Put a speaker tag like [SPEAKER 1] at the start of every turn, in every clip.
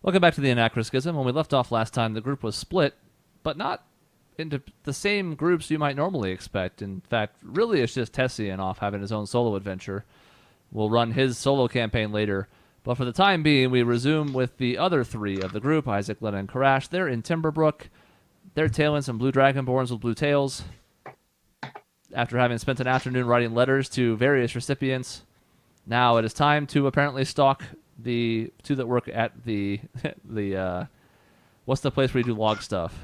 [SPEAKER 1] Welcome back to the Anachroschism. When we left off last time, the group was split, but not into the same groups you might normally expect. In fact, really it's just Tessian off having his own solo adventure. We'll run his solo campaign later, but for the time being, we resume with the other three of the group, Isaac, Lena, and Karash. They're in Timberbrook. They're tailing some blue dragonborns with blue tails. After having spent an afternoon writing letters to various recipients, now it is time to apparently stalk the two that work at the what's the place where you do log stuff?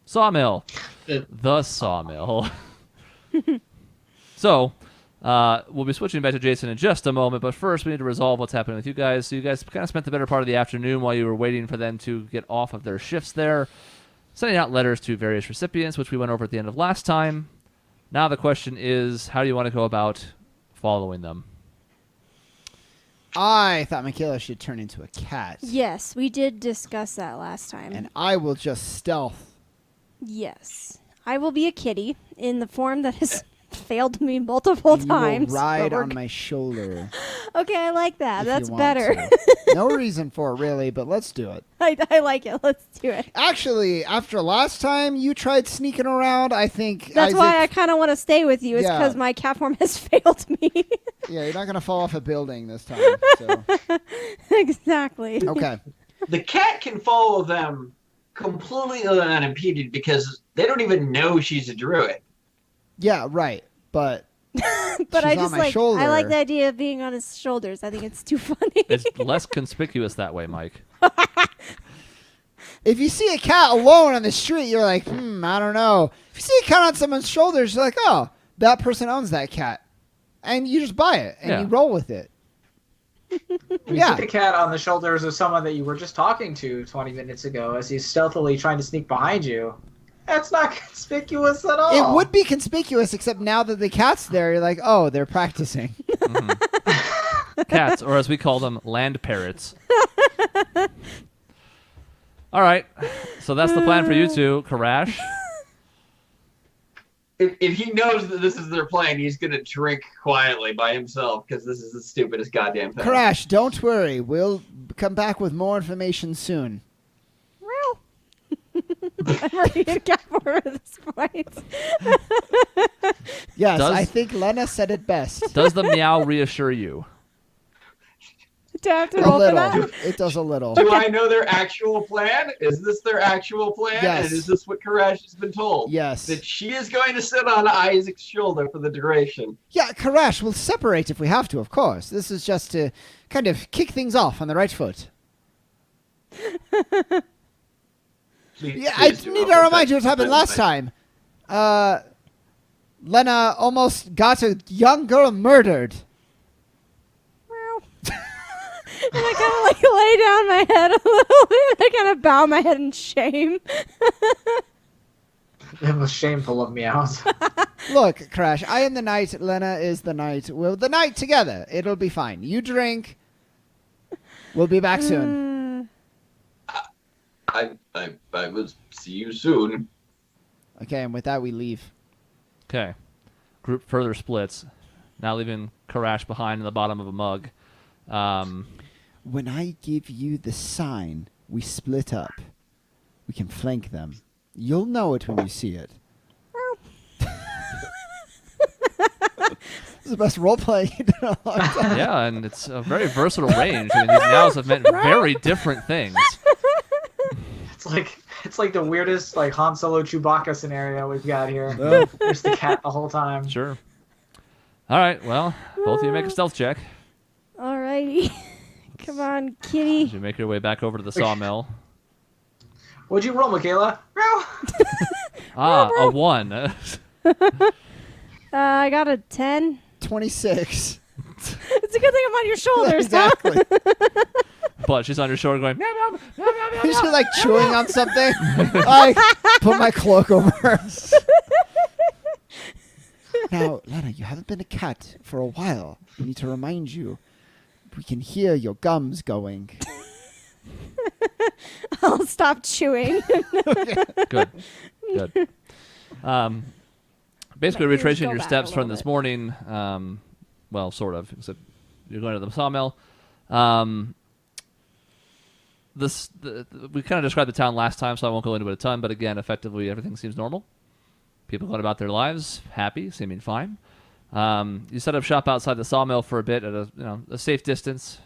[SPEAKER 1] Sawmill. The sawmill. So, we'll be switching back to Jason in just a moment, but first we need to resolve what's happening with you guys. So you guys kind of spent the better part of the afternoon while you were waiting for them to get off of their shifts there, sending out letters to various recipients, which we went over at the end of last time. Now the question is, how do you want to go about following them?
[SPEAKER 2] I thought Michaela should turn into a cat.
[SPEAKER 3] Yes, we did discuss that last time.
[SPEAKER 2] And I will just stealth.
[SPEAKER 3] Yes. I will be a kitty in the form that has failed me multiple times.
[SPEAKER 2] You will ride on my shoulder.
[SPEAKER 3] Okay, I like that. That's better.
[SPEAKER 2] No reason for it, really, but let's do it.
[SPEAKER 3] I like it. Let's do it.
[SPEAKER 2] Actually, after last time you tried sneaking around, I think
[SPEAKER 3] that's
[SPEAKER 2] Isaac,
[SPEAKER 3] why I kind of want to stay with you. It's because my cat form has failed me.
[SPEAKER 2] Yeah, you're not going to fall off a building this time. So.
[SPEAKER 3] Exactly.
[SPEAKER 2] Okay.
[SPEAKER 4] The cat can follow them completely unimpeded because they don't even know she's a druid.
[SPEAKER 2] Yeah, right. But
[SPEAKER 3] but I just
[SPEAKER 2] like shoulder.
[SPEAKER 3] I like the idea of being on his shoulders. I think it's too funny.
[SPEAKER 1] It's less conspicuous that way, Mike.
[SPEAKER 2] If you see a cat alone on the street, you're like, I don't know. If you see a cat on someone's shoulders, you're like, oh, that person owns that cat. And you just buy it, and you roll with it.
[SPEAKER 5] You see the cat on the shoulders of someone that you were just talking to 20 minutes ago as he's stealthily trying to sneak behind you. That's not conspicuous at all.
[SPEAKER 2] It would be conspicuous, except now that the cat's there, you're like, oh, they're practicing.
[SPEAKER 1] Mm-hmm. Cats, or as we call them, land parrots. All right, so that's the plan for you two, Karash.
[SPEAKER 4] If he knows that this is their plan, he's going to drink quietly by himself because this is the stupidest goddamn thing.
[SPEAKER 2] Karash, don't worry. We'll come back with more information soon.
[SPEAKER 3] I'm already in cat form at this point.
[SPEAKER 2] Yes, I think Lena said it best.
[SPEAKER 1] Does the meow reassure you?
[SPEAKER 3] Do I have to roll for that?
[SPEAKER 2] It does a little.
[SPEAKER 4] Do I know their actual plan? Is this their actual plan?
[SPEAKER 2] Yes.
[SPEAKER 4] And is this what Karash has been told?
[SPEAKER 2] Yes.
[SPEAKER 4] That she is going to sit on Isaac's shoulder for the duration.
[SPEAKER 2] Yeah, Karash, we'll separate if we have to, of course. This is just to kind of kick things off on the right foot. I need to remind you what happened last time. Lena almost got a young girl murdered.
[SPEAKER 3] And I kind of lay down my head a little bit. I kind of bow my head in shame.
[SPEAKER 5] It was shameful of meows.
[SPEAKER 2] Look, Crash, I am the knight. Lena is the knight. We're the knight together. It'll be fine. You drink. We'll be back soon.
[SPEAKER 4] I will see you soon.
[SPEAKER 2] Okay, and with that, we leave.
[SPEAKER 1] Okay. Group further splits, now leaving Karash behind in the bottom of a mug.
[SPEAKER 2] When I give you the sign, we split up. We can flank them. You'll know it when you see it. This is the best roleplay you've done in a long time.
[SPEAKER 1] Yeah, and it's a very versatile range. I mean, these meows have meant very different things.
[SPEAKER 5] It's like the weirdest like Han Solo Chewbacca scenario we've got here. There's the cat the whole time.
[SPEAKER 1] Sure. All right, well, both of you make a stealth check.
[SPEAKER 3] Alrighty. Come on, kitty.
[SPEAKER 1] As you make your way back over to the sawmill.
[SPEAKER 5] What'd you roll, Michaela?
[SPEAKER 1] A 1.
[SPEAKER 3] I got a 10.
[SPEAKER 2] 26.
[SPEAKER 3] It's a good thing I'm on your shoulders,
[SPEAKER 2] Exactly.
[SPEAKER 1] But she's on your shoulder going, meow, meow, meow, meow, meow,
[SPEAKER 2] She's
[SPEAKER 1] meow.
[SPEAKER 2] like chewing on something. I put my cloak over her. Now, Lena, you haven't been a cat for a while. We need to remind you. We can hear your gums going.
[SPEAKER 3] I'll stop chewing.
[SPEAKER 1] Good. Basically,
[SPEAKER 3] My ears
[SPEAKER 1] retracing
[SPEAKER 3] go
[SPEAKER 1] your
[SPEAKER 3] back
[SPEAKER 1] steps
[SPEAKER 3] a
[SPEAKER 1] from
[SPEAKER 3] little
[SPEAKER 1] this
[SPEAKER 3] bit.
[SPEAKER 1] morning, well, sort of, except you're going to the sawmill. we kind of described the town last time, so I won't go into it a ton. But again, effectively, everything seems normal. People going about their lives, happy, seeming fine. You set up shop outside the sawmill for a bit at a safe distance,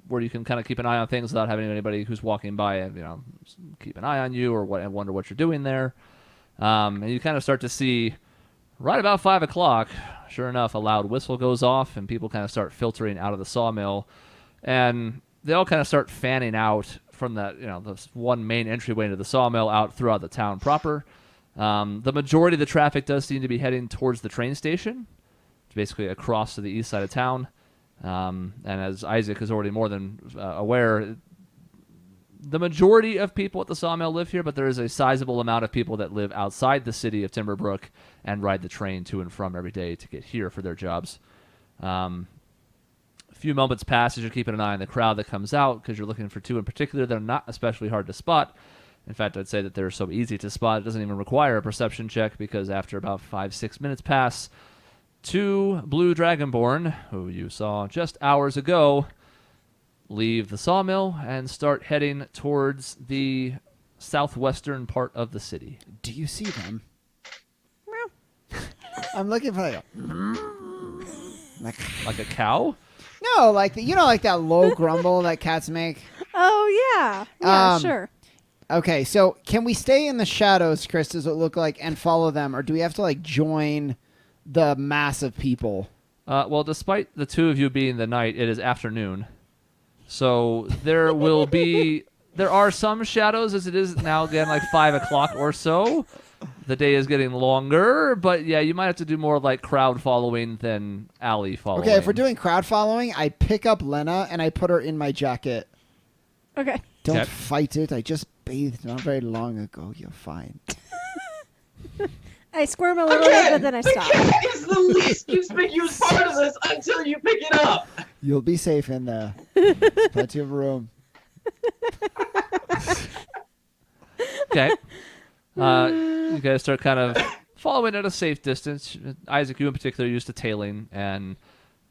[SPEAKER 1] where you can kind of keep an eye on things without having anybody who's walking by and keep an eye on you or wonder what you're doing there. And you kind of start to see right about 5 o'clock. Sure enough, a loud whistle goes off, and people kind of start filtering out of the sawmill, and they all kind of start fanning out from that the one main entryway into the sawmill out throughout the town proper. The majority of the traffic does seem to be heading towards the train station, basically across to the east side of town. And as Isaac is already more than aware, the majority of people at the sawmill live here, but there is a sizable amount of people that live outside the city of Timberbrook and ride the train to and from every day to get here for their jobs. A few moments pass as you're keeping an eye on the crowd that comes out, because you're looking for two in particular that are not especially hard to spot. In fact, I'd say that they're so easy to spot, it doesn't even require a perception check, because after about 5-6 minutes pass, two blue dragonborn, who you saw just hours ago, leave the sawmill and start heading towards the southwestern part of the city.
[SPEAKER 2] Do you see them? I'm looking for
[SPEAKER 1] like a cow?
[SPEAKER 2] No, like like that low grumble that cats make.
[SPEAKER 3] Oh yeah, sure.
[SPEAKER 2] Okay, so can we stay in the shadows, Chris? Does it look like, and follow them, or do we have to join the mass of people?
[SPEAKER 1] Well, despite the two of you being the night, it is afternoon. So there are some shadows, as it is now again 5 o'clock or so. The day is getting longer, but yeah, you might have to do more crowd following than alley following.
[SPEAKER 2] Okay, if we're doing crowd following, I pick up Lena and I put her in my jacket.
[SPEAKER 3] Okay.
[SPEAKER 2] Don't fight it. I just bathed not very long ago. You're fine.
[SPEAKER 3] I squirm a little bit, but then I stop.
[SPEAKER 4] The cat is the least conspicuous part of this until you pick it up.
[SPEAKER 2] You'll be safe in there. There's plenty of room.
[SPEAKER 1] Okay. You guys start kind of following at a safe distance. Isaac, you in particular, are used to tailing, and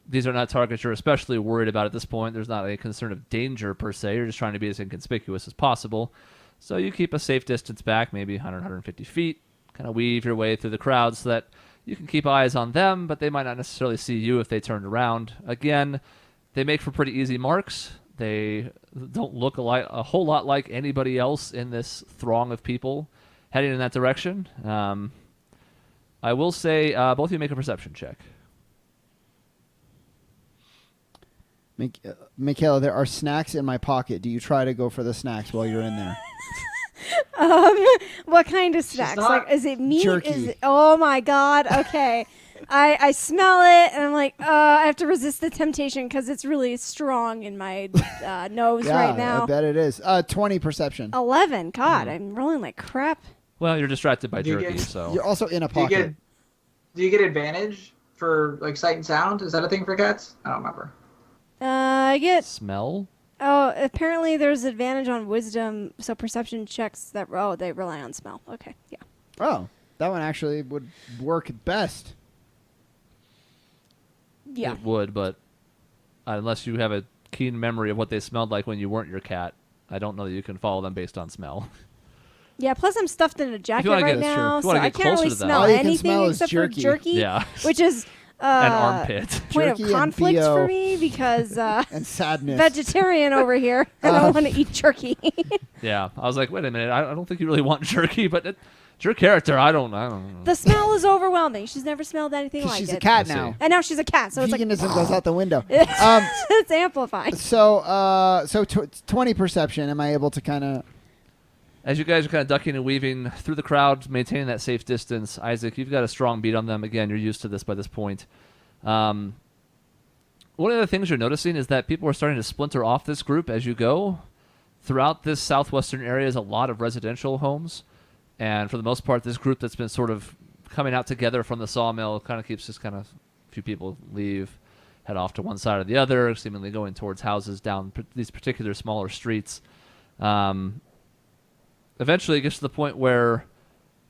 [SPEAKER 1] these are not targets you're especially worried about at this point. There's not a concern of danger, per se. You're just trying to be as inconspicuous as possible. So you keep a safe distance back, maybe 100, 150 feet, kind of weave your way through the crowd so that you can keep eyes on them, but they might not necessarily see you if they turned around. Again, they make for pretty easy marks. They don't look a whole lot like anybody else in this throng of people heading in that direction. I will say both of you make a perception check.
[SPEAKER 2] Michaela, there are snacks in my pocket. Do you try to go for the snacks while you're in there?
[SPEAKER 3] What kind of snacks? Is it meat?
[SPEAKER 2] Jerky.
[SPEAKER 3] Oh my God. Okay. I smell it and I'm like, I have to resist the temptation because it's really strong in my nose right now.
[SPEAKER 2] I bet it is. 20 perception.
[SPEAKER 3] 11. God, I'm rolling like crap.
[SPEAKER 1] Well, you're distracted by jerky, so
[SPEAKER 2] You're also in a pocket.
[SPEAKER 5] Do you get advantage for sight and sound? Is that a thing for cats? I don't remember.
[SPEAKER 3] I get
[SPEAKER 1] smell.
[SPEAKER 3] Oh, apparently there's advantage on wisdom, so perception checks that they rely on smell. Okay, yeah.
[SPEAKER 2] Oh, that one actually would work best.
[SPEAKER 3] Yeah.
[SPEAKER 1] It would, but unless you have a keen memory of what they smelled like when you weren't your cat, I don't know that you can follow them based on smell.
[SPEAKER 3] Yeah, plus I'm stuffed in a jacket right now, so I can't really smell
[SPEAKER 2] All you can
[SPEAKER 3] anything
[SPEAKER 2] smell is
[SPEAKER 3] except
[SPEAKER 2] jerky.
[SPEAKER 3] for jerky,
[SPEAKER 1] Yeah.
[SPEAKER 3] which is
[SPEAKER 1] An armpit.
[SPEAKER 3] point
[SPEAKER 2] Jerky
[SPEAKER 3] of
[SPEAKER 2] and
[SPEAKER 3] conflict
[SPEAKER 2] BO.
[SPEAKER 3] for me because
[SPEAKER 2] And sadness.
[SPEAKER 3] vegetarian over here, and I want to eat jerky.
[SPEAKER 1] Yeah, I was like, wait a minute, I don't think you really want jerky, but it's your character. I don't know.
[SPEAKER 3] The smell is overwhelming. She's never smelled anything like
[SPEAKER 2] She's
[SPEAKER 3] it.
[SPEAKER 2] a cat
[SPEAKER 1] I see.
[SPEAKER 2] now.
[SPEAKER 3] And now she's a cat, so
[SPEAKER 2] Veganism goes out the window.
[SPEAKER 3] it's amplified.
[SPEAKER 2] So 20 perception. Am I able to kind of...
[SPEAKER 1] As you guys are kind of ducking and weaving through the crowd, maintaining that safe distance, Isaac, you've got a strong beat on them. Again, you're used to this by this point. One of the things you're noticing is that people are starting to splinter off this group as you go. Throughout this southwestern area is a lot of residential homes. And for the most part, this group that's been sort of coming out together from the sawmill kind of keeps just a few people leave, head off to one side or the other, seemingly going towards houses down these particular smaller streets. Eventually it gets to the point where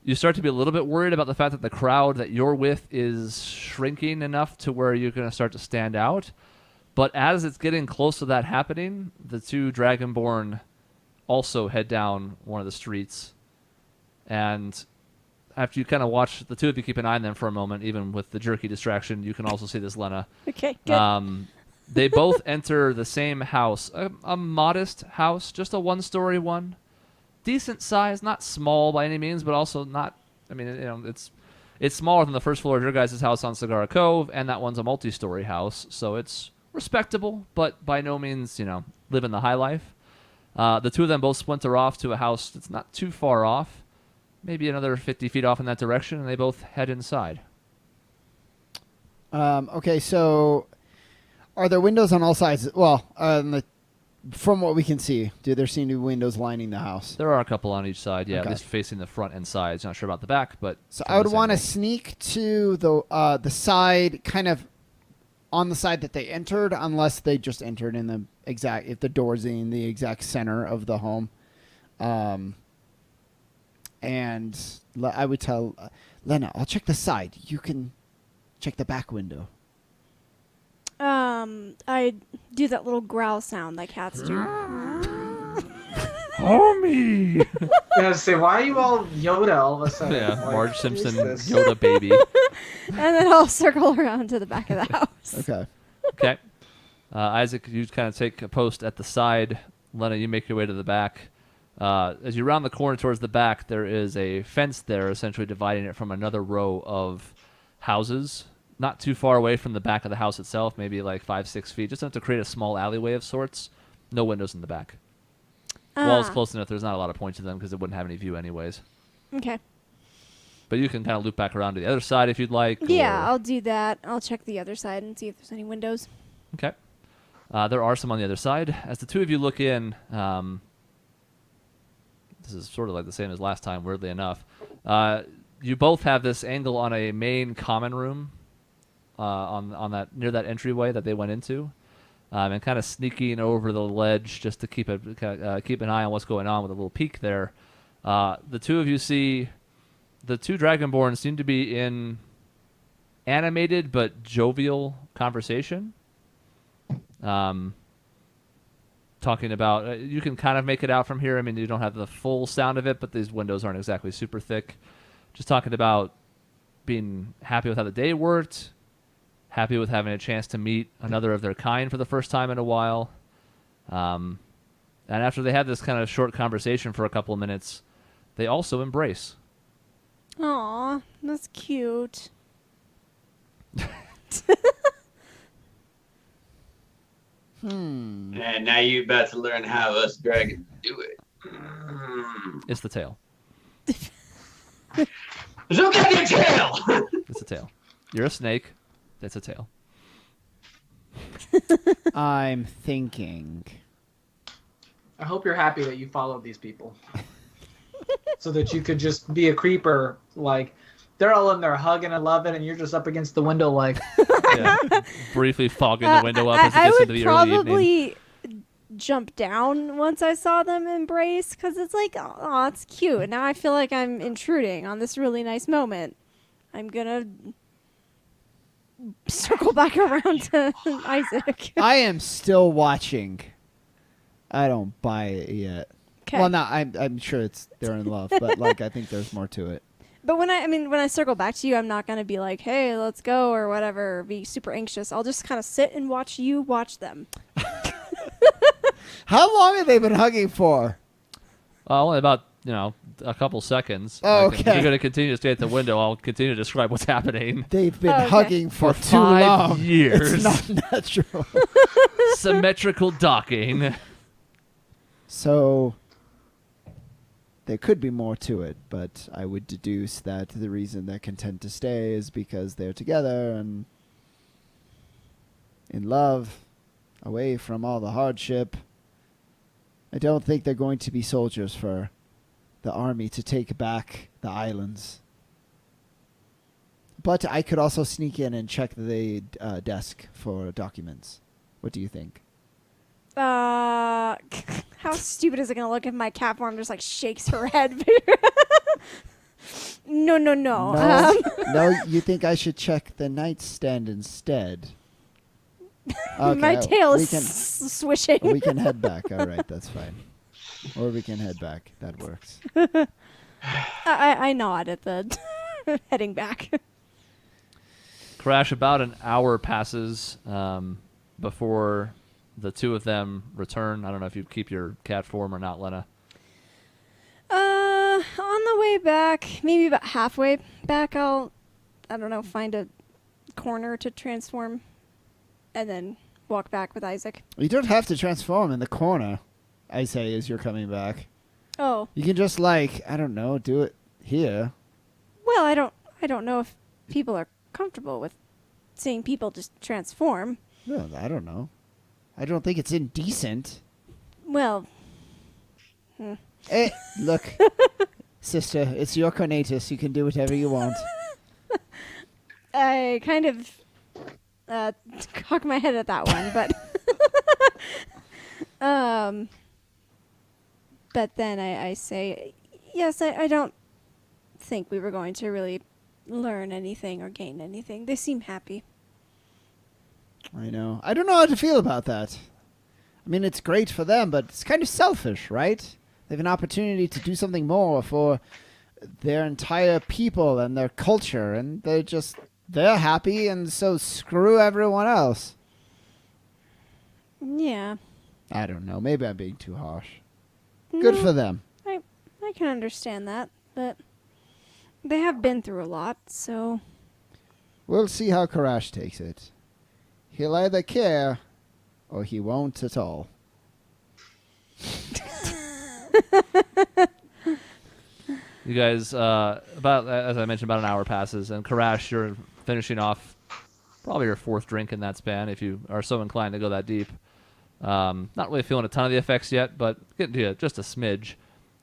[SPEAKER 1] you start to be a little bit worried about the fact that the crowd that you're with is shrinking enough to where you're going to start to stand out. But as it's getting close to that happening, the two Dragonborn also head down one of the streets. And after you kind of watch, the two of you keep an eye on them for a moment, even with the jerky distraction, you can also see this, Lena.
[SPEAKER 3] Okay, good.
[SPEAKER 1] They both enter the same house, a modest house, just a one-story one. Decent size, not small by any means, but also not, I mean, it's smaller than the first floor of your guys' house on Cigar Cove, and that one's a multi-story house, so it's respectable, but by no means, living the high life. The two of them both splinter off to a house that's not too far off, maybe another 50 feet off in that direction, and they both head inside.
[SPEAKER 2] Okay, so are there windows on all sides? Well, from what we can see, do there seem to be windows lining the house?
[SPEAKER 1] There are a couple on each side, yeah,
[SPEAKER 2] Okay.
[SPEAKER 1] at least facing the front and sides. Not sure about the back, but...
[SPEAKER 2] So I would want to sneak to the side, kind of on the side that they entered, unless they just entered in the exact, if the door's in the exact center of the home. And I would tell Lena, I'll check the side. You can check the back window.
[SPEAKER 3] I do that little growl sound that cats do.
[SPEAKER 1] Homie!
[SPEAKER 5] Yeah, say, why are you all Yoda all of a sudden?
[SPEAKER 1] Yeah,
[SPEAKER 5] Like,
[SPEAKER 1] Marge Simpson,
[SPEAKER 5] Jesus.
[SPEAKER 1] Yoda baby.
[SPEAKER 3] And then I'll circle around to the back of the house.
[SPEAKER 2] Okay.
[SPEAKER 1] Okay. Isaac, you kind of take a post at the side. Lena, you make your way to the back. As you round the corner towards the back, there is a fence there, essentially dividing it from another row of houses. Not too far away from the back of the house itself, maybe like 5-6 feet. Just enough to create a small alleyway of sorts. No windows in the back. Wall's close enough. There's not a lot of point to them because it wouldn't have any view anyways.
[SPEAKER 3] Okay.
[SPEAKER 1] But you can kind of loop back around to the other side if you'd like.
[SPEAKER 3] Yeah,
[SPEAKER 1] or...
[SPEAKER 3] I'll do that. I'll check the other side and see if there's any windows.
[SPEAKER 1] Okay. There are some on the other side. As the two of you look in, this is sort of like the same as last time, weirdly enough. You both have this angle on a main common room on that near that entryway that they went into, and kind of sneaking over the ledge just to keep an eye on what's going on with a little peek there. The two of you see the two Dragonborn seem to be in animated but jovial conversation. Talking about, you can kind of make it out from here. I mean, you don't have the full sound of it, but these windows aren't exactly super thick. Just talking about being happy with how the day worked, happy with having a chance to meet another of their kind for the first time in a while. And after they have this kind of short conversation for a couple of minutes, they also embrace.
[SPEAKER 3] Aw, that's cute.
[SPEAKER 4] And now you about to learn how us dragons do it.
[SPEAKER 1] It's the tail.
[SPEAKER 4] Look at your tail!
[SPEAKER 1] It's a tail. You're a snake. That's a tail.
[SPEAKER 2] I'm thinking.
[SPEAKER 5] I hope you're happy that you followed these people. So that you could just be a creeper, like, they're all in there hugging and loving, and you're just up against the window, like...
[SPEAKER 1] Yeah. Briefly fogging the window up as it gets into the early evening.
[SPEAKER 3] I would probably jump down once I saw them embrace, because it's like, oh, it's cute. Now I feel like I'm intruding on this really nice moment. I'm gonna circle back around to Isaac.
[SPEAKER 2] I am still watching. I don't buy it yet.
[SPEAKER 3] Okay.
[SPEAKER 2] Well, no, I'm sure they're in love, but like I think there's more to it.
[SPEAKER 3] But when I circle back to you, I'm not gonna be like, hey, let's go or whatever, or be super anxious. I'll just kind of sit and watch you watch them.
[SPEAKER 2] How long have they been hugging for?
[SPEAKER 1] Only about, a couple seconds.
[SPEAKER 2] Oh,
[SPEAKER 1] If
[SPEAKER 2] okay.
[SPEAKER 1] you're going to continue to stay at the window, I'll continue to describe what's happening.
[SPEAKER 2] They've been
[SPEAKER 3] Okay.
[SPEAKER 2] hugging for too
[SPEAKER 1] 5
[SPEAKER 2] long.
[SPEAKER 1] years.
[SPEAKER 2] It's not natural.
[SPEAKER 1] Symmetrical docking.
[SPEAKER 2] So there could be more to it, but I would deduce that the reason they're content to stay is because they're together and in love, away from all the hardship. I don't think they're going to be soldiers for the army to take back the islands. But I could also sneak in and check the desk for documents. What do you think?
[SPEAKER 3] How stupid is it gonna look if my cat form just like shakes her head? No.
[SPEAKER 2] No, no, you think I should check the nightstand instead? Okay,
[SPEAKER 3] My tail
[SPEAKER 2] we
[SPEAKER 3] is
[SPEAKER 2] can,
[SPEAKER 3] swishing.
[SPEAKER 2] we can head back. All right, that's fine. Or we can head back. That works.
[SPEAKER 3] I nod at the heading back.
[SPEAKER 1] Crash, about an hour passes before the two of them return. I don't know if you keep your cat form or not, Lena.
[SPEAKER 3] On the way back, maybe about halfway back, I don't know, find a corner to transform and then walk back with Isaac.
[SPEAKER 2] You don't have to transform in the corner, I say, as you're coming back.
[SPEAKER 3] Oh.
[SPEAKER 2] You can just, like, I don't know, do it here.
[SPEAKER 3] Well, I don't know if people are comfortable with seeing people just transform.
[SPEAKER 2] Well, I don't know. I don't think it's indecent.
[SPEAKER 3] Well,
[SPEAKER 2] Look, sister, it's your conatus. You can do whatever you want.
[SPEAKER 3] I kind of cock my head at that one, but then I say, yes, I don't think we were going to really learn anything or gain anything. They seem happy.
[SPEAKER 2] I know. I don't know how to feel about that. I mean, it's great for them, but it's kind of selfish, right? They have an opportunity to do something more for their entire people and their culture, and they're happy, and so screw everyone else.
[SPEAKER 3] Yeah.
[SPEAKER 2] I don't know. Maybe I'm being too harsh. Good for them.
[SPEAKER 3] I can understand that, but they have been through a lot, so...
[SPEAKER 2] We'll see how Karash takes it. He'll either care, or he won't at all.
[SPEAKER 1] You guys, about as I mentioned, about an hour passes, and Karash, you're finishing off probably your fourth drink in that span, if you are so inclined to go that deep. Not really feeling a ton of the effects yet, but getting to just a smidge.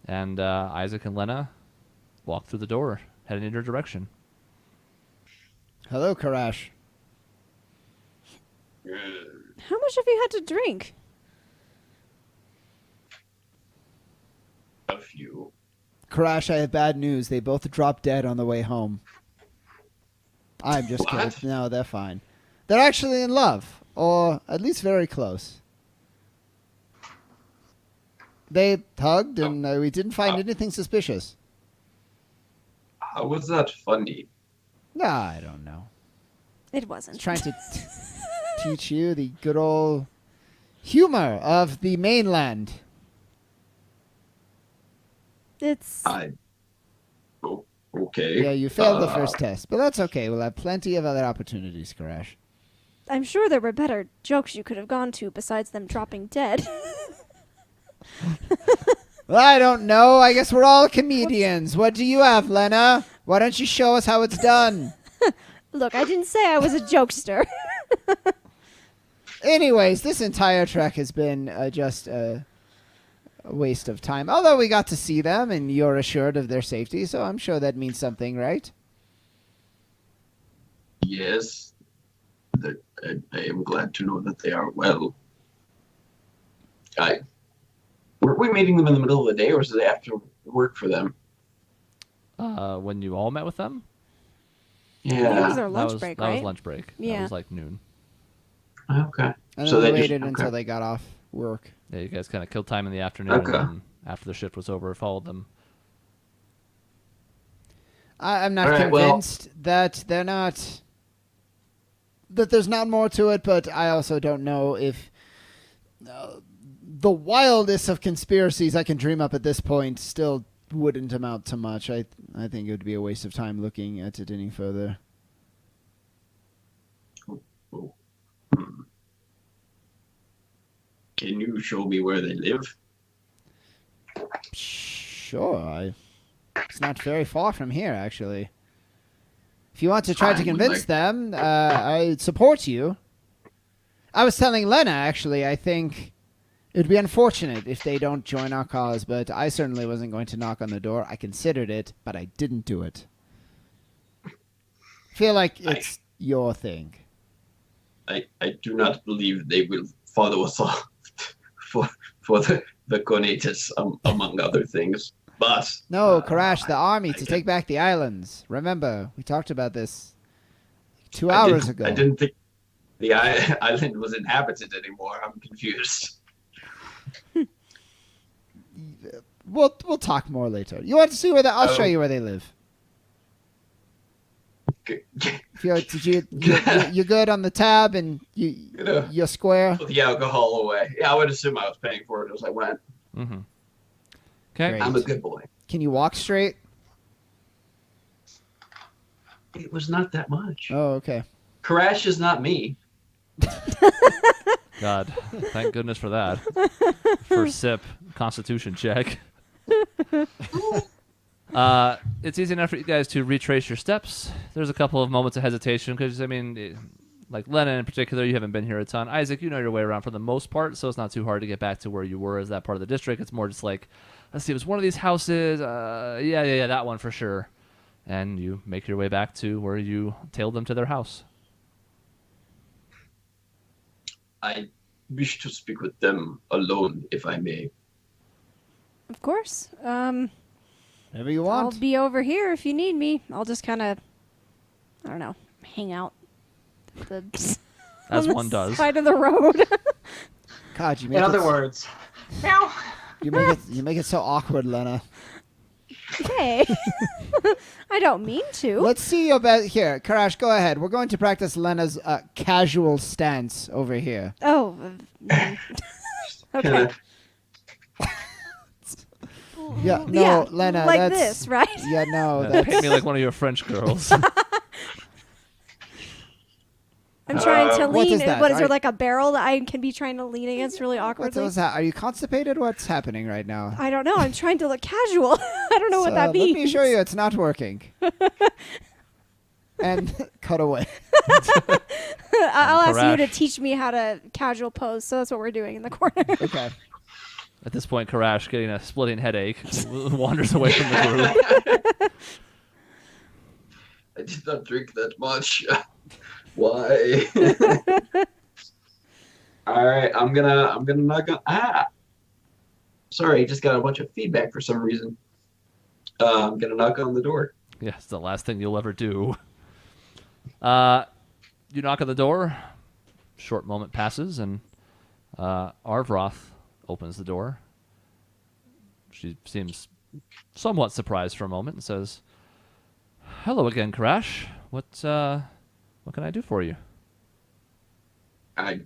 [SPEAKER 1] And Isaac and Lena walk through the door, heading in your direction.
[SPEAKER 2] Hello, Karash.
[SPEAKER 3] How much have you had to drink?
[SPEAKER 4] A few.
[SPEAKER 2] Karash, I have bad news. They both dropped dead on the way home. I'm just
[SPEAKER 4] What?
[SPEAKER 2] kidding. No, they're fine. They're actually in love, or at least very close. They hugged, and we didn't find anything suspicious.
[SPEAKER 4] How was that funny?
[SPEAKER 2] Nah, I don't know.
[SPEAKER 3] It wasn't.
[SPEAKER 2] Trying to teach you the good old humor of the mainland.
[SPEAKER 3] It's...
[SPEAKER 4] Okay.
[SPEAKER 2] Yeah, you failed the first test, but that's okay. We'll have plenty of other opportunities, Karash.
[SPEAKER 3] I'm sure there were better jokes you could have gone to besides them dropping dead.
[SPEAKER 2] Well, I don't know. I guess we're all comedians. What do you have, Lena? Why don't you show us how it's done?
[SPEAKER 3] Look, I didn't say I was a jokester.
[SPEAKER 2] Anyways, this entire trek has been just a waste of time. Although we got to see them, and you're assured of their safety, so I'm sure that means something, right?
[SPEAKER 4] Yes. I am glad to know that they are well. Were we meeting them in the middle of the day, or was it after work for them?
[SPEAKER 1] When you all met with them?
[SPEAKER 3] That was
[SPEAKER 4] Yeah.
[SPEAKER 3] their lunch break,
[SPEAKER 1] that
[SPEAKER 3] right?
[SPEAKER 1] was lunch break.
[SPEAKER 3] Yeah.
[SPEAKER 1] That was like noon.
[SPEAKER 4] Okay.
[SPEAKER 2] And
[SPEAKER 4] So
[SPEAKER 2] then
[SPEAKER 4] they
[SPEAKER 2] we
[SPEAKER 4] just-
[SPEAKER 2] waited until
[SPEAKER 4] okay.
[SPEAKER 2] they got off work.
[SPEAKER 1] Yeah, you guys kind of killed time in the afternoon,
[SPEAKER 4] Okay.
[SPEAKER 1] and then after the shift was over, followed them.
[SPEAKER 2] I'm not
[SPEAKER 4] All right, well-
[SPEAKER 2] convinced that they're not... that there's not more to it, but I also don't know if... the wildest of conspiracies I can dream up at this point still wouldn't amount to much. I think it would be a waste of time looking at it any further.
[SPEAKER 4] Oh. Can you show me where they live?
[SPEAKER 2] Sure, it's not very far from here, actually. If you want to try to
[SPEAKER 4] I would
[SPEAKER 2] convince
[SPEAKER 4] like-
[SPEAKER 2] them, I support you. I was telling Lena, actually, I think it would be unfortunate if they don't join our cause, but I certainly wasn't going to knock on the door. I considered it, but I didn't do it. Feel like it's your thing.
[SPEAKER 4] I do not believe they will follow us all for the Conatus, among other things. But
[SPEAKER 2] No, Karash, the army to take back the islands. Remember, we talked about this 2 hours ago.
[SPEAKER 4] I didn't think the island was inhabited anymore. I'm confused.
[SPEAKER 2] We'll talk more later. You want to see where I'll show
[SPEAKER 4] Oh.
[SPEAKER 2] you where they live.
[SPEAKER 4] G-
[SPEAKER 2] If you good on the tab and you're square.
[SPEAKER 4] Put the alcohol away. Yeah, I would assume I was paying for it as I went.
[SPEAKER 1] Mm-hmm. Okay.
[SPEAKER 2] Great.
[SPEAKER 4] I'm a good boy.
[SPEAKER 2] Can you walk straight?
[SPEAKER 4] It was not that much.
[SPEAKER 2] Oh, okay.
[SPEAKER 4] Crash is not me.
[SPEAKER 1] God, thank goodness for that. First sip, Constitution check. It's easy enough for you guys to retrace your steps. There's a couple of moments of hesitation because, I mean, like Lennon in particular, you haven't been here a ton. Isaac, you know your way around for the most part, so it's not too hard to get back to where you were as that part of the district. It's more just like, let's see, it was one of these houses. Yeah, that one for sure. And you make your way back to where you tailed them to their house.
[SPEAKER 4] I wish to speak with them alone, if I may.
[SPEAKER 3] Of course.
[SPEAKER 2] Whatever you
[SPEAKER 3] I'll
[SPEAKER 2] want.
[SPEAKER 3] be over here if you need me. I'll just kind of, I don't know, hang out.
[SPEAKER 1] As
[SPEAKER 3] on the
[SPEAKER 1] one does.
[SPEAKER 3] Side of the road.
[SPEAKER 2] God, you make
[SPEAKER 5] In other
[SPEAKER 2] it,
[SPEAKER 5] words, meow.
[SPEAKER 2] you make it so awkward, Lena.
[SPEAKER 3] Hey, I don't mean to.
[SPEAKER 2] Let's see your best. Here, Karash, go ahead. We're going to practice Lena's casual stance over here.
[SPEAKER 3] Oh. Okay.
[SPEAKER 2] Yeah, no,
[SPEAKER 3] Yeah,
[SPEAKER 2] Lena,
[SPEAKER 3] like
[SPEAKER 2] that's
[SPEAKER 3] this, right?
[SPEAKER 2] Yeah, no,
[SPEAKER 1] Paint
[SPEAKER 2] that's
[SPEAKER 1] me like one of your French girls.
[SPEAKER 3] I'm trying to
[SPEAKER 2] What
[SPEAKER 3] lean.
[SPEAKER 2] is that?
[SPEAKER 3] What is there,
[SPEAKER 2] Are-
[SPEAKER 3] like a barrel that I can be trying to lean against really awkwardly?
[SPEAKER 2] what's that? Are you constipated? What's happening right now?
[SPEAKER 3] I don't know. I'm trying to look casual. I don't know what that means.
[SPEAKER 2] Let me show you. It's not working. And cut away.
[SPEAKER 3] I'll ask you to
[SPEAKER 1] Karash.
[SPEAKER 3] teach me how to casual pose. So that's what we're doing in the corner.
[SPEAKER 2] Okay.
[SPEAKER 1] At this point, Karash, getting a splitting headache, wanders away from the group.
[SPEAKER 4] I did not drink that much. Why? All right, I'm gonna knock on. Sorry, just got a bunch of feedback for some reason. I'm gonna knock on the door.
[SPEAKER 1] Yeah, it's the last thing you'll ever do. You knock on the door. Short moment passes, and Arvroth opens the door. She seems somewhat surprised for a moment and says, "Hello again, Karash. What can I do for you?"
[SPEAKER 4] I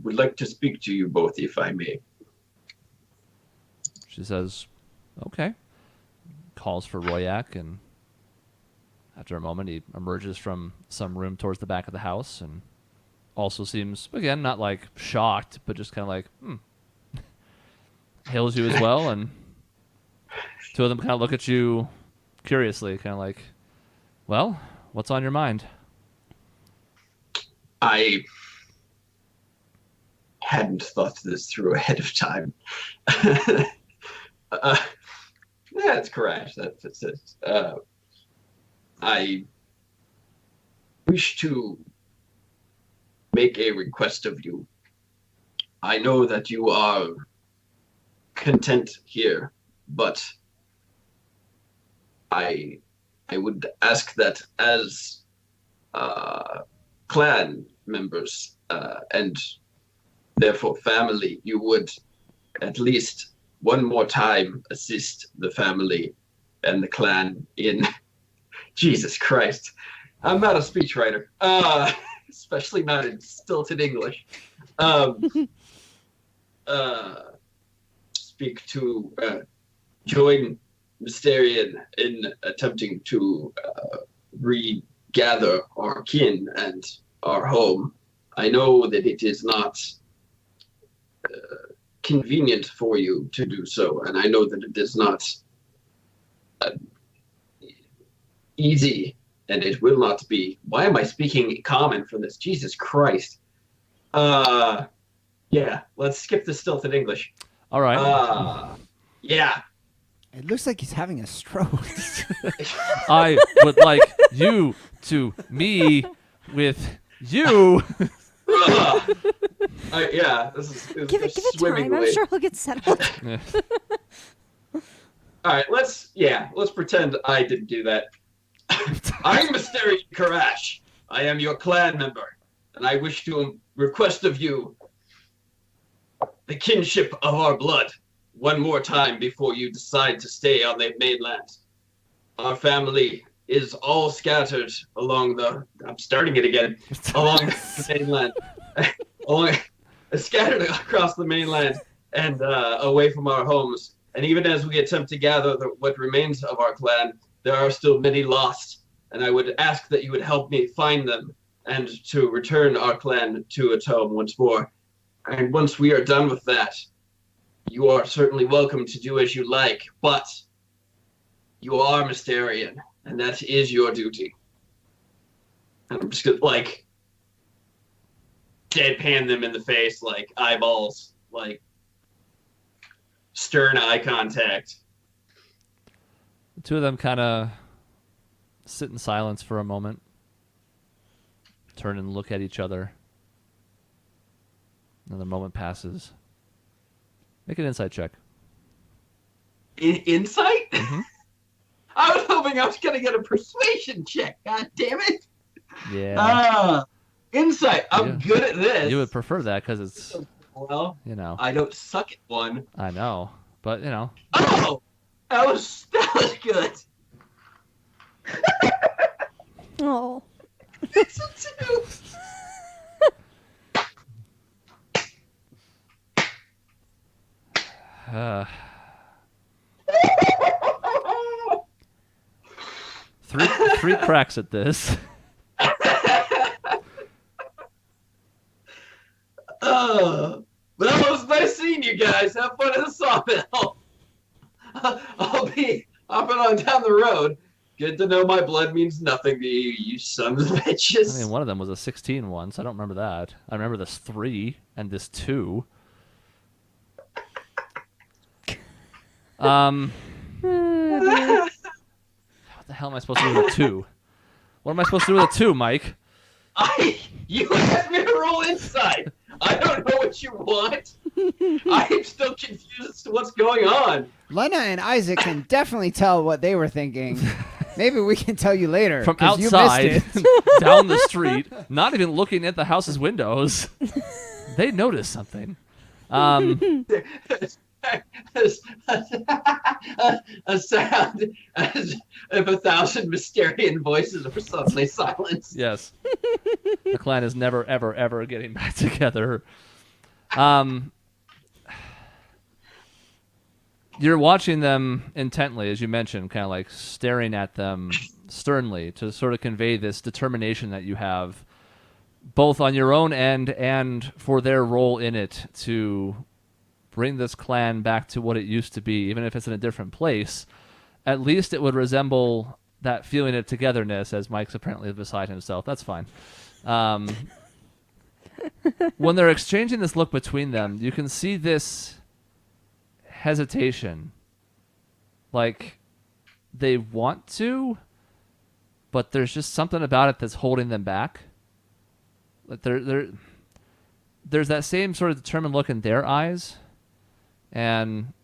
[SPEAKER 4] would like to speak to you both, if I may.
[SPEAKER 1] She says, "Okay." Calls for Royak, and after a moment, he emerges from some room towards the back of the house, and also seems, again, not like shocked, but just kind of like, hails you as well, and two of them kind of look at you curiously, kind of like, well, what's on your mind?
[SPEAKER 4] I hadn't thought this through ahead of time. That's correct. That's it. I wish to make a request of you. I know that you are content here, but I would ask that as clan members and therefore family, you would at least one more time assist the family and the clan in Jesus Christ. I'm not a speechwriter, especially not in stilted English. Speak to join Mysterian in attempting to regather our kin and our home. I know that it is not convenient for you to do so, and I know that it is not easy, and it will not be. Why am I speaking common for this? Jesus Christ. Yeah, let's skip the stilted English.
[SPEAKER 1] All right.
[SPEAKER 4] Yeah.
[SPEAKER 2] It looks like he's having a stroke.
[SPEAKER 1] I would like you to me with you.
[SPEAKER 4] Yeah, this is
[SPEAKER 3] Give it
[SPEAKER 4] swimming
[SPEAKER 3] time.
[SPEAKER 4] away.
[SPEAKER 3] I'm sure he'll get settled.
[SPEAKER 1] Yeah.
[SPEAKER 4] All right, let's pretend I didn't do that. I'm Mysterian Karash. I am your clan member, and I wish to request of you the kinship of our blood. one more time before you decide to stay on the mainland. Our family is all scattered along the. I'm starting it again. Along the mainland, along, scattered across the mainland and away from our homes. And even as we attempt to gather what remains of our clan, there are still many lost. And I would ask that you would help me find them and to return our clan to its home once more. And once we are done with that, you are certainly welcome to do as you like, but you are Mysterian, and that is your duty. And I'm just gonna, like, deadpan them in the face, like, eyeballs, like, stern eye contact.
[SPEAKER 1] The two of them kind of sit in silence for a moment, turn and look at each other. Another moment passes. Make an insight check.
[SPEAKER 4] Insight?
[SPEAKER 1] Mm-hmm.
[SPEAKER 4] I was hoping I was going to get a persuasion check. God damn it.
[SPEAKER 1] Yeah.
[SPEAKER 4] Insight. I'm good at this.
[SPEAKER 1] You would prefer that because it's,
[SPEAKER 4] well,
[SPEAKER 1] you know.
[SPEAKER 4] I don't suck at one.
[SPEAKER 1] I know, but, you know.
[SPEAKER 4] Oh! That was good.
[SPEAKER 3] Oh.
[SPEAKER 4] It's a 2.
[SPEAKER 1] Three cracks at this.
[SPEAKER 4] Well, it was nice seeing you guys. Have fun in the sawmill. I'll be hopping on down the road. Good to know my blood means nothing to you, you sons of bitches.
[SPEAKER 1] I mean, one of them was a 16 once. I don't remember that. I remember this 3 and this 2. What the hell am I supposed to do with a 2? What am I supposed to do with a 2, Mike?
[SPEAKER 4] You asked me to roll insight. I don't know what you want. I'm still confused as to what's going on.
[SPEAKER 2] Lena and Isaac can definitely tell what they were thinking. Maybe we can tell you later.
[SPEAKER 1] From
[SPEAKER 2] 'cause
[SPEAKER 1] outside,
[SPEAKER 2] you missed it.
[SPEAKER 1] down the street, not even looking at the house's windows, they noticed something.
[SPEAKER 4] A sound as if 1,000 Mysterian voices were suddenly silenced.
[SPEAKER 1] Yes. The clan is never, ever, ever getting back together. You're watching them intently, as you mentioned, kind of like staring at them sternly to sort of convey this determination that you have, both on your own end and for their role in it, to bring this clan back to what it used to be, even if it's in a different place. At least it would resemble that feeling of togetherness, as Mike's apparently beside himself. That's fine. When they're exchanging this look between them, you can see this hesitation. Like, they want to, but there's just something about it that's holding them back. Like there's that same sort of determined look in their eyes, and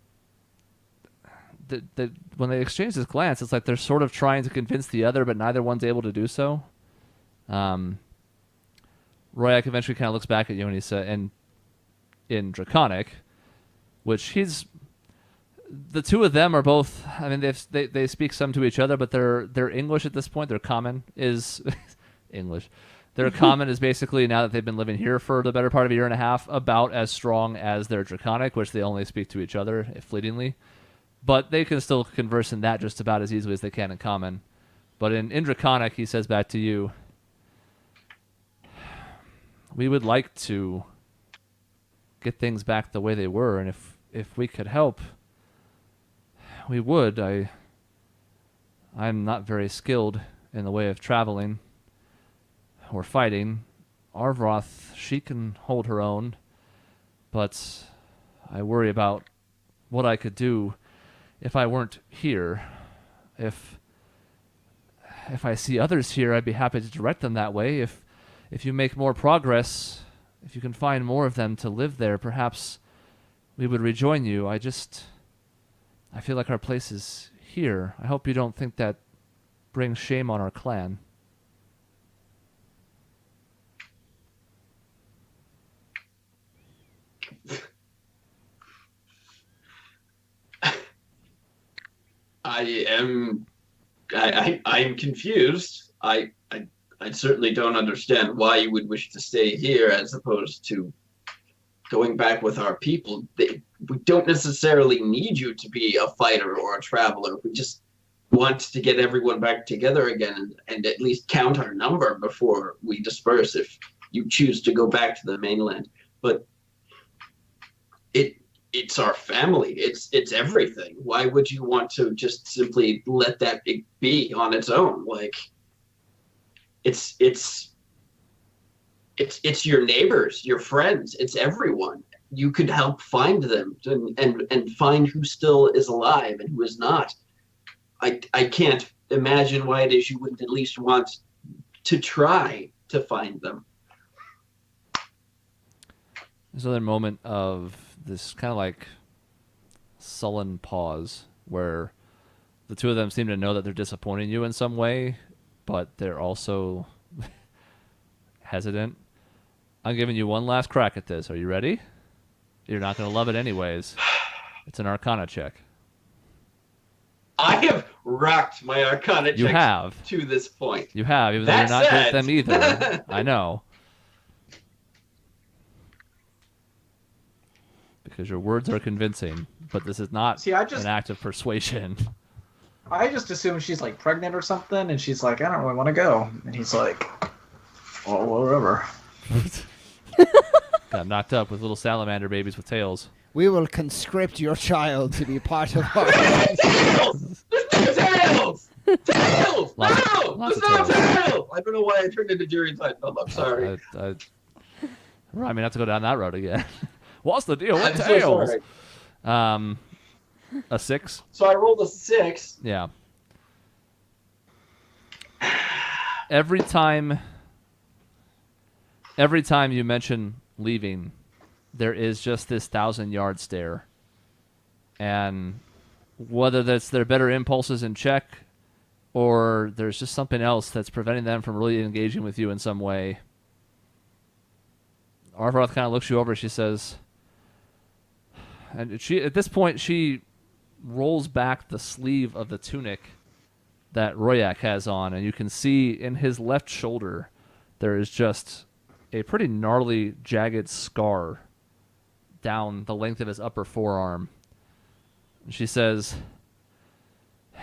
[SPEAKER 1] when they exchange this glance, it's like they're sort of trying to convince the other, but neither one's able to do so. Royak eventually kind of looks back at you and he said, and in Draconic, which the two of them are both. I mean, they speak some to each other, but their English at this point, their common is English. Their common is basically, now that they've been living here for the better part of a year and a half, about as strong as their Draconic, which they only speak to each other fleetingly. But they can still converse in that just about as easily as they can in common. But in Draconic, he says back to you, we would like to get things back the way they were, and if we could help, we would. I'm not very skilled in the way of traveling or fighting. Arvroth, she can hold her own, but I worry about what I could do if I weren't here. If I see others here, I'd be happy to direct them that way. If you make more progress, if you can find more of them to live there, perhaps we would rejoin you. I feel like our place is here. I hope you don't think that brings shame on our clan.
[SPEAKER 4] I'm confused. I certainly don't understand why you would wish to stay here as opposed to going back with our people. We don't necessarily need you to be a fighter or a traveler. We just want to get everyone back together again and at least count our number before we disperse if you choose to go back to the mainland. But it's our family. It's everything. Why would you want to just simply let that be on its own? Like, it's your neighbors, your friends, it's everyone. You could help find them and find who still is alive and who is not. I can't imagine why it is you wouldn't at least want to try to find them.
[SPEAKER 1] There's another moment of this kind of like sullen pause where the two of them seem to know that they're disappointing you in some way, but they're also hesitant. I'm giving you one last crack at this. Are you ready? You're not going to love it anyways. It's an Arcana check.
[SPEAKER 4] I have rocked my Arcana
[SPEAKER 1] You
[SPEAKER 4] checks
[SPEAKER 1] have.
[SPEAKER 4] to this point.
[SPEAKER 1] You have, even though
[SPEAKER 4] That
[SPEAKER 1] you're not good at
[SPEAKER 4] said-
[SPEAKER 1] them either. I know. Because your words are convincing, but this is not
[SPEAKER 5] See,
[SPEAKER 1] an act of persuasion.
[SPEAKER 5] I just assume she's like pregnant or something, and she's like, I don't really want to go. And he's like, well, whatever.
[SPEAKER 1] Got knocked up with little salamander babies with tails.
[SPEAKER 2] We will conscript your child to be part of our...
[SPEAKER 4] Tails! There's no tails! Tails!
[SPEAKER 1] Lots
[SPEAKER 4] No!
[SPEAKER 1] of- lots
[SPEAKER 4] There's
[SPEAKER 1] of
[SPEAKER 4] no
[SPEAKER 1] tails.
[SPEAKER 4] tails! I don't know why I turned into Jerry Seinfeld. I'm sorry.
[SPEAKER 1] I mean, have to go down that road again. What's the deal with
[SPEAKER 4] I'm so
[SPEAKER 1] tails?
[SPEAKER 4] sorry.
[SPEAKER 1] A 6?
[SPEAKER 4] So I rolled a 6.
[SPEAKER 1] Yeah. Every time you mention leaving, there is just this 1,000-yard stare. And whether that's their better impulses in check or there's just something else that's preventing them from really engaging with you in some way, Arvaroth kind of looks you over. She says, and she at this point she rolls back the sleeve of the tunic that Royak has on, and you can see in his left shoulder there is just a pretty gnarly, jagged scar down the length of his upper forearm. And she says,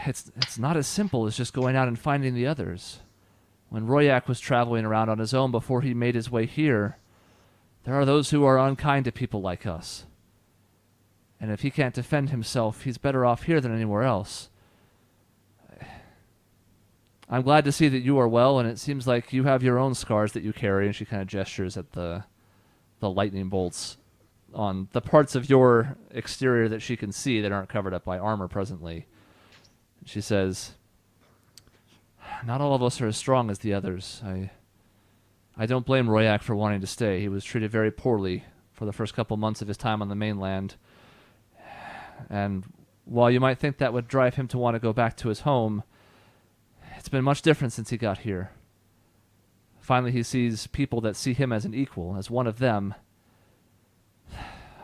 [SPEAKER 1] it's not as simple as just going out and finding the others. When Royak was traveling around on his own before he made his way here, there are those who are unkind to people like us. And if he can't defend himself, he's better off here than anywhere else. I'm glad to see that you are well, and it seems like you have your own scars that you carry. And she kind of gestures at the lightning bolts on the parts of your exterior that she can see that aren't covered up by armor presently. She says, not all of us are as strong as the others. I don't blame Royak for wanting to stay. He was treated very poorly for the first couple months of his time on the mainland. And while you might think that would drive him to want to go back to his home, it's been much different since he got here. Finally, he sees people that see him as an equal, as one of them.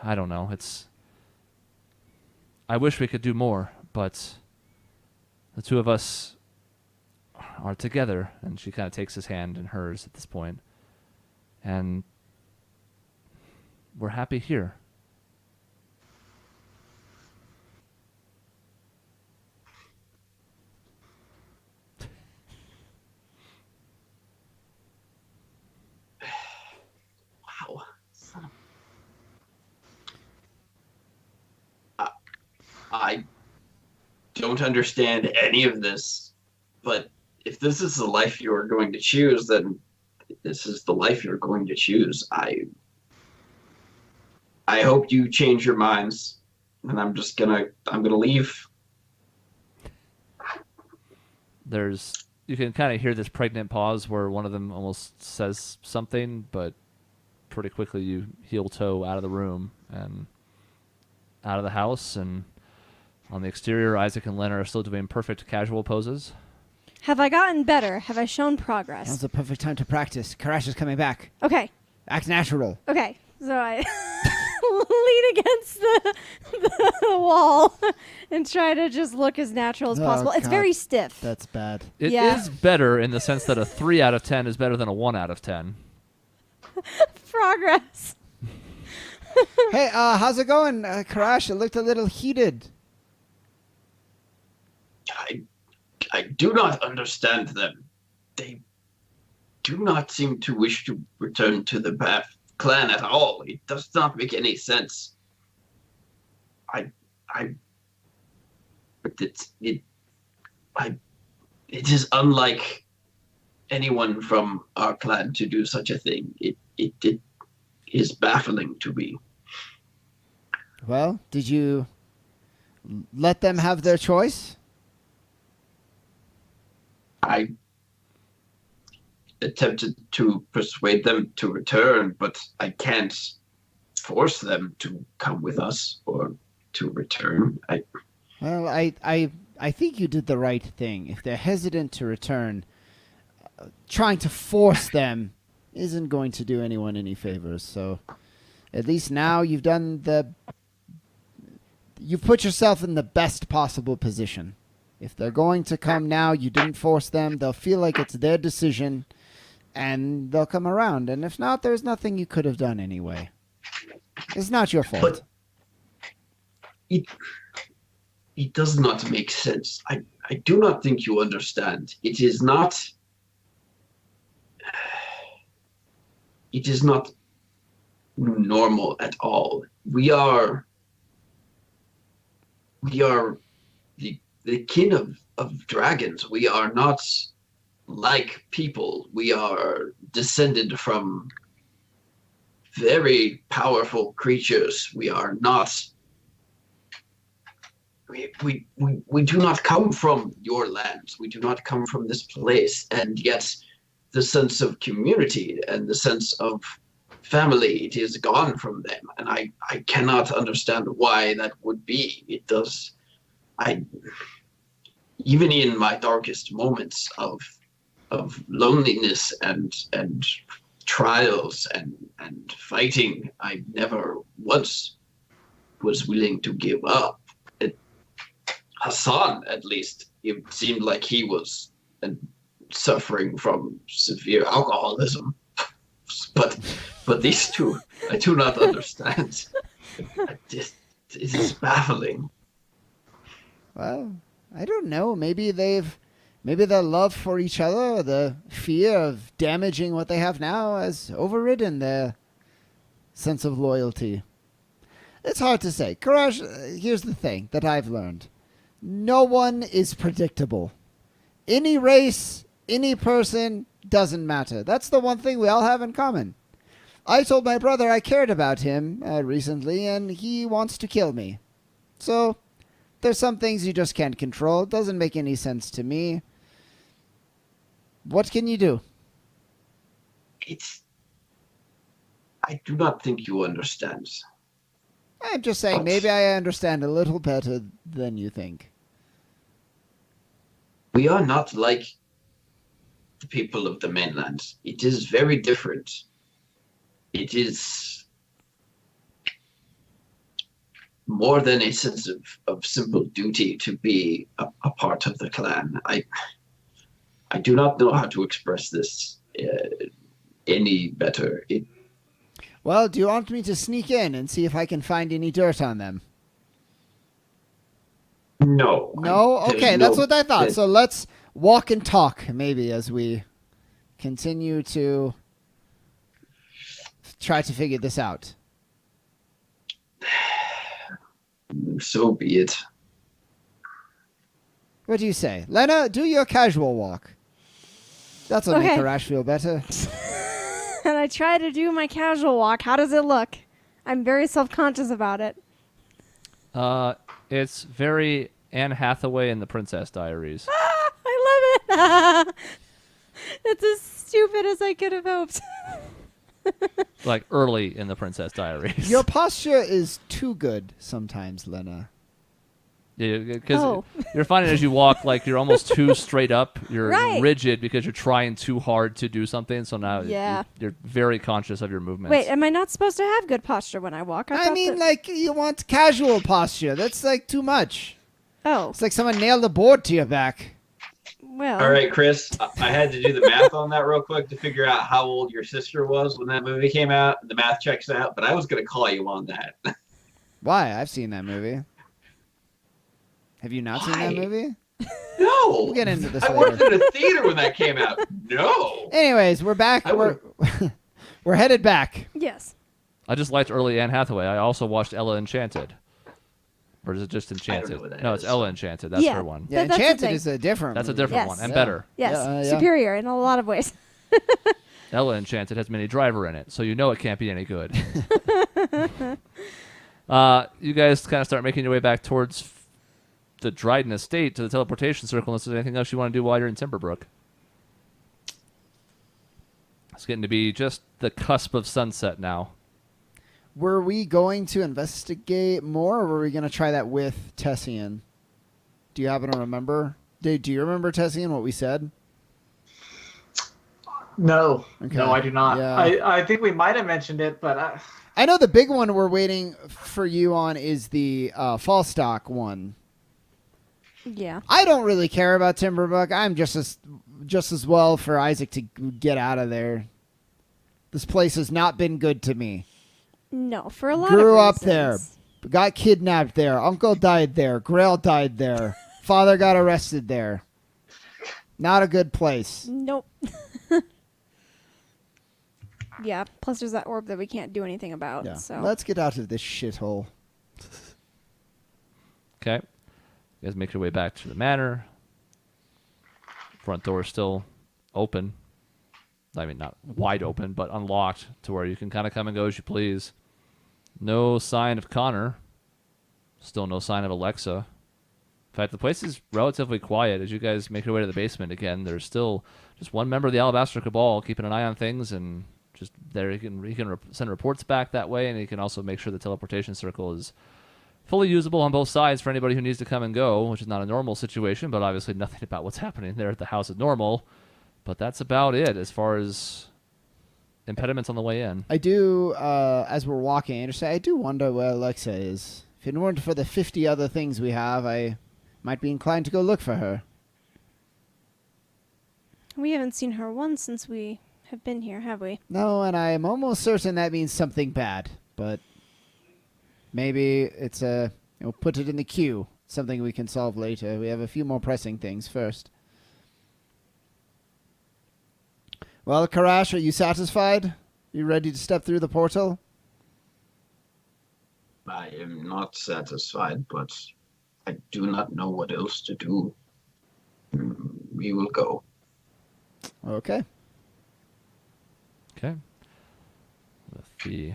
[SPEAKER 1] I don't know. I wish we could do more, but the two of us are together. And she kind of takes his hand in hers at this point. And we're happy here.
[SPEAKER 4] Wow. I don't understand any of this, but if this is the life you are going to choose, then this is the life you're going to choose. I hope you change your minds, and I'm gonna leave.
[SPEAKER 1] You can kind of hear this pregnant pause where one of them almost says something, but pretty quickly you heel toe out of the room and out of the house. And on the exterior, Isaac and Len are still doing perfect casual poses.
[SPEAKER 3] Have I gotten better? Have I shown progress?
[SPEAKER 2] Now's the perfect time to practice. Karash is coming back.
[SPEAKER 3] Okay.
[SPEAKER 2] Act natural.
[SPEAKER 3] Okay. So I lean against the wall and try to just look as natural as
[SPEAKER 2] Oh,
[SPEAKER 3] possible. It's
[SPEAKER 2] God.
[SPEAKER 3] very stiff.
[SPEAKER 2] That's bad.
[SPEAKER 1] It is
[SPEAKER 3] Yeah.
[SPEAKER 1] better in the sense that a 3 out of 10 is better than a 1 out of 10.
[SPEAKER 3] Progress.
[SPEAKER 2] Hey, how's it going, Karash? It looked a little heated.
[SPEAKER 4] I do not understand them. They do not seem to wish to return to the Bath clan at all. It does not make any sense. But it is unlike anyone from our clan to do such a thing. It is baffling to me.
[SPEAKER 2] Well, did you let them have their choice?
[SPEAKER 4] I attempted to persuade them to return, but I can't force them to come with us or to return.
[SPEAKER 2] Well, I think you did the right thing. If they're hesitant to return, trying to force them isn't going to do anyone any favors. So, at least now you've put yourself in the best possible position. If they're going to come now, you didn't force them. They'll feel like it's their decision, and they'll come around. And if not, there's nothing you could have done anyway. It's not your fault.
[SPEAKER 4] But it does not make sense. I do not think you understand. It is not normal at all. We are the kin of dragons. We are not like people. We are descended from very powerful creatures. We are not. We do not come from your lands. We do not come from this place, and yet the sense of community and the sense of family, it is gone from them, and I cannot understand why that would be. It does. Even in my darkest moments of loneliness and trials and fighting, I never once was willing to give up. Hassan, at least, it seemed like he was suffering from severe alcoholism. But these two, I do not understand. It is baffling.
[SPEAKER 2] Well, I don't know. Maybe their love for each other, the fear of damaging what they have now, has overridden their sense of loyalty. It's hard to say. Courage, here's the thing that I've learned. No one is predictable. Any race, any person, doesn't matter. That's the one thing we all have in common. I told my brother I cared about him recently, and he wants to kill me. So, there's some things you just can't control. It doesn't make any sense to me. What can you do?
[SPEAKER 4] I do not think you understand.
[SPEAKER 2] I'm just saying, maybe I understand a little better than you think.
[SPEAKER 4] We are not like the people of the mainland. It is very different. It is more than a sense of simple duty to be a part of the clan. I do not know how to express this any better.
[SPEAKER 2] Well, do you want me to sneak in and see if I can find any dirt on them?
[SPEAKER 4] No.
[SPEAKER 2] No? Okay, that's what I thought. So let's walk and talk, maybe, as we continue to try to figure this out.
[SPEAKER 4] So be it.
[SPEAKER 2] What do you say? Lena, do your casual walk. That'll make Karash feel better.
[SPEAKER 3] And I try to do my casual walk. How does it look? I'm very self-conscious about it.
[SPEAKER 1] It's very Anne Hathaway in The Princess Diaries.
[SPEAKER 3] I love it. It's as stupid as I could have hoped.
[SPEAKER 1] Like early in The Princess Diaries.
[SPEAKER 2] Your posture is too good sometimes, Lena.
[SPEAKER 1] Yeah, because you're finding as you walk, like you're almost too straight up. You're
[SPEAKER 3] Right.
[SPEAKER 1] rigid because you're trying too hard to do something. So now
[SPEAKER 3] Yeah.
[SPEAKER 1] you're very conscious of your movements.
[SPEAKER 3] Wait, am I not supposed to have good posture when I walk?
[SPEAKER 2] I
[SPEAKER 3] thought
[SPEAKER 2] mean,
[SPEAKER 3] that-
[SPEAKER 2] like, you want casual posture. That's, like, too much.
[SPEAKER 3] Oh,
[SPEAKER 2] It's like someone nailed a board to your back.
[SPEAKER 3] well.
[SPEAKER 4] All right, Chris, I had to do the math on that real quick to figure out how old your sister was when that movie came out. The math checks out, but I was going to call you on that.
[SPEAKER 2] Why? I've seen that movie. Have you not seen that
[SPEAKER 4] Why?
[SPEAKER 2] movie?
[SPEAKER 4] No.
[SPEAKER 2] We'll get into this
[SPEAKER 4] I
[SPEAKER 2] later.
[SPEAKER 4] worked in a theater when that came out. No.
[SPEAKER 2] Anyways, we're back.
[SPEAKER 4] I
[SPEAKER 2] We're, we're headed back.
[SPEAKER 3] Yes.
[SPEAKER 1] I just liked early Anne Hathaway. I also watched Ella Enchanted. Or is it just Enchanted?
[SPEAKER 4] know what that
[SPEAKER 1] No, it's
[SPEAKER 4] is.
[SPEAKER 1] Ella Enchanted. That's
[SPEAKER 3] Yeah.
[SPEAKER 1] her one.
[SPEAKER 2] Yeah,
[SPEAKER 3] That's the
[SPEAKER 2] Enchanted
[SPEAKER 3] thing.
[SPEAKER 2] is a different
[SPEAKER 1] That's a
[SPEAKER 2] movie.
[SPEAKER 1] different
[SPEAKER 3] Yes.
[SPEAKER 1] one and
[SPEAKER 2] Yeah.
[SPEAKER 1] better.
[SPEAKER 3] Yes.
[SPEAKER 2] Yeah.
[SPEAKER 3] Superior in a lot of ways.
[SPEAKER 1] Ella Enchanted has Minnie Driver in it, so you know it can't be any good. You guys kind of start making your way back towards the Dryden Estate to the teleportation circle. Unless there's anything else you want to do while you're in Timberbrook. It's getting to be just the cusp of sunset now.
[SPEAKER 2] Were we going to investigate more, or were we going to try that with Tessian? Do you happen to remember? Do you remember, Tessian, what we said?
[SPEAKER 5] No,
[SPEAKER 2] Okay.
[SPEAKER 5] no, I do not.
[SPEAKER 2] Yeah.
[SPEAKER 5] I think we might have mentioned it, but
[SPEAKER 2] I know the big one we're waiting for you on is the Falstock one.
[SPEAKER 3] Yeah.
[SPEAKER 2] I don't really care about Timberbrook. I'm just as well for Isaac to get out of there. This place has not been good to me.
[SPEAKER 3] No, for a lot
[SPEAKER 2] Grew
[SPEAKER 3] of
[SPEAKER 2] up there.
[SPEAKER 3] reasons.
[SPEAKER 2] Got kidnapped there. Uncle died there. Grail died there. Father got arrested there. Not a good place.
[SPEAKER 3] Nope. Yeah, plus there's that orb that we can't do anything about.
[SPEAKER 2] Yeah.
[SPEAKER 3] So
[SPEAKER 2] Let's get out of this shithole.
[SPEAKER 1] Okay. You guys make your way back to the manor. Front door is still open. I mean, not wide open, but unlocked to where you can kind of come and go as you please. No sign of Connor. Still no sign of Alexa. In fact, the place is relatively quiet as you guys make your way to the basement again. There's still just one member of the Alabaster Cabal keeping an eye on things, and just there he can send reports back that way, and he can also make sure the teleportation circle is fully usable on both sides for anybody who needs to come and go, which is not a normal situation, but obviously nothing about what's happening there at the house is normal. But that's about it as far as impediments on the way in.
[SPEAKER 2] I do, as we're walking, I do wonder where Alexa is. If it weren't for the 50 other things we have, I might be inclined to go look for her.
[SPEAKER 3] we haven't seen her once since we have been here, have we?
[SPEAKER 2] No, and I'm almost certain that means something bad. But maybe it's put it in the queue. Something we can solve later. We have a few more pressing things first. Well, Karash, are you satisfied? You ready to step through the portal?
[SPEAKER 4] I am not satisfied, but I do not know what else to do. We will go.
[SPEAKER 2] Okay.
[SPEAKER 1] Okay. With the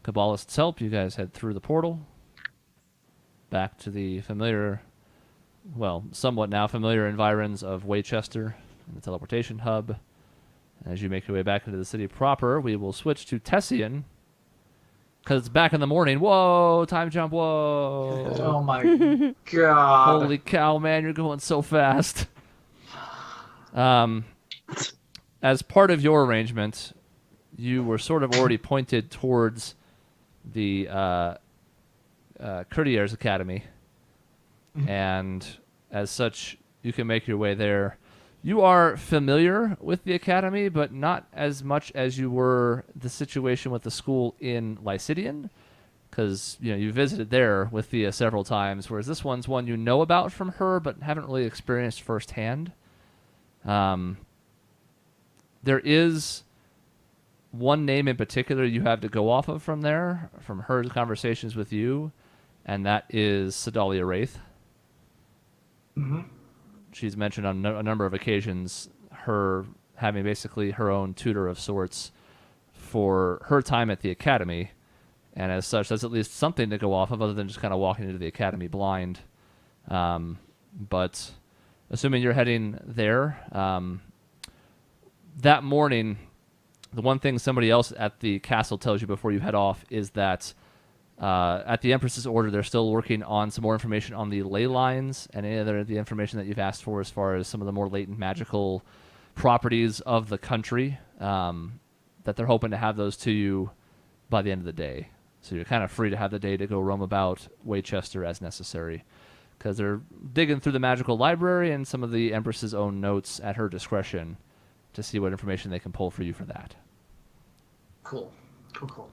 [SPEAKER 1] Kabbalist's help, you guys head through the portal. Back to the familiar, well, somewhat now familiar environs of Waychester and the teleportation hub. As you make your way back into the city proper, we will switch to Tessian. Because it's back in the morning. Whoa, time jump, whoa.
[SPEAKER 5] oh my god!
[SPEAKER 1] Holy cow, man, you're going so fast. As part of your arrangement, you were sort of already pointed towards the Courtiers Academy. And as such, you can make your way there. You are familiar with the academy, but not as much as you were the situation with the school in Lycidian, because you visited there with Thea several times, whereas this one's one you know about from her, but haven't really experienced firsthand. There is one name in particular you have to go off of from there, from her conversations with you, and that is Sedalia Wraith.
[SPEAKER 5] Mm-hmm.
[SPEAKER 1] She's mentioned on a number of occasions her having basically her own tutor of sorts for her time at the academy, and as such, that's at least something to go off of other than just kind of walking into the academy blind. But assuming you're heading there, that morning, the one thing somebody else at the castle tells you before you head off is that at the Empress's order, they're still working on some more information on the ley lines and any other the information that you've asked for as far as some of the more latent magical properties of the country, that they're hoping to have those to you by the end of the day. So you're kind of free to have the day to go roam about Waychester as necessary. because they're digging through the magical library and some of the Empress's own notes at her discretion to see what information they can pull for you for that.
[SPEAKER 5] Cool. Cool.